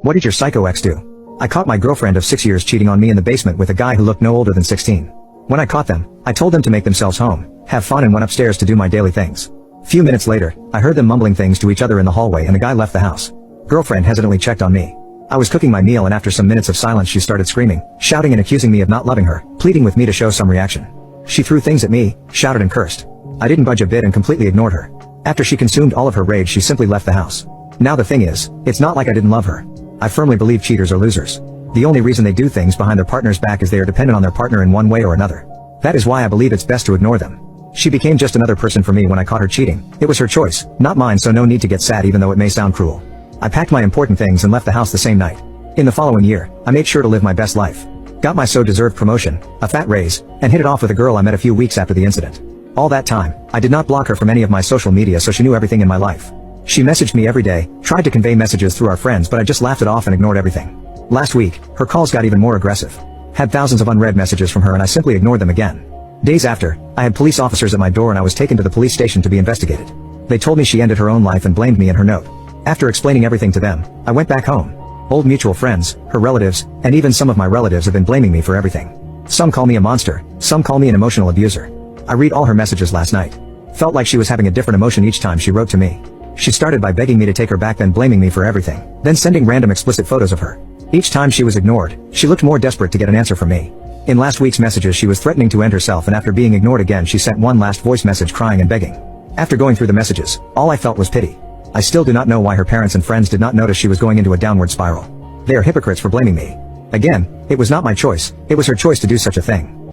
What did your psycho ex do? I caught my girlfriend of 6 years cheating on me in the basement with a guy who looked no older than 16. When I caught them, I told them to make themselves home, have fun, and went upstairs to do my daily things. Few minutes later, I heard them mumbling things to each other in the hallway and the guy left the house. Girlfriend hesitantly checked on me. I was cooking my meal, and after some minutes of silence she started screaming, shouting and accusing me of not loving her, pleading with me to show some reaction. She threw things at me, shouted and cursed. I didn't budge a bit and completely ignored her. After she consumed all of her rage, she simply left the house. Now the thing is, it's not like I didn't love her. I firmly believe cheaters are losers. The only reason they do things behind their partner's back is they are dependent on their partner in one way or another. That is why I believe it's best to ignore them. She became just another person for me when I caught her cheating. It was her choice, not mine, so no need to get sad even though it may sound cruel. I packed my important things and left the house the same night. In the following year, I made sure to live my best life. Got my so-deserved promotion, a fat raise, and hit it off with a girl I met a few weeks after the incident. All that time, I did not block her from any of my social media, so she knew everything in my life. She messaged me every day, tried to convey messages through our friends, but I just laughed it off and ignored everything. Last week, her calls got even more aggressive. Had thousands of unread messages from her and I simply ignored them again. Days after, I had police officers at my door and I was taken to the police station to be investigated. They told me she ended her own life and blamed me in her note. After explaining everything to them, I went back home. Old mutual friends, her relatives, and even some of my relatives have been blaming me for everything. Some call me a monster, some call me an emotional abuser. I read all her messages last night. Felt like she was having a different emotion each time she wrote to me. She started by begging me to take her back, then blaming me for everything, then sending random explicit photos of her. Each time she was ignored, she looked more desperate to get an answer from me. In last week's messages she was threatening to end herself, and after being ignored again she sent one last voice message crying and begging. After going through the messages, all I felt was pity. I still do not know why her parents and friends did not notice she was going into a downward spiral. They are hypocrites for blaming me. Again, it was not my choice, it was her choice to do such a thing.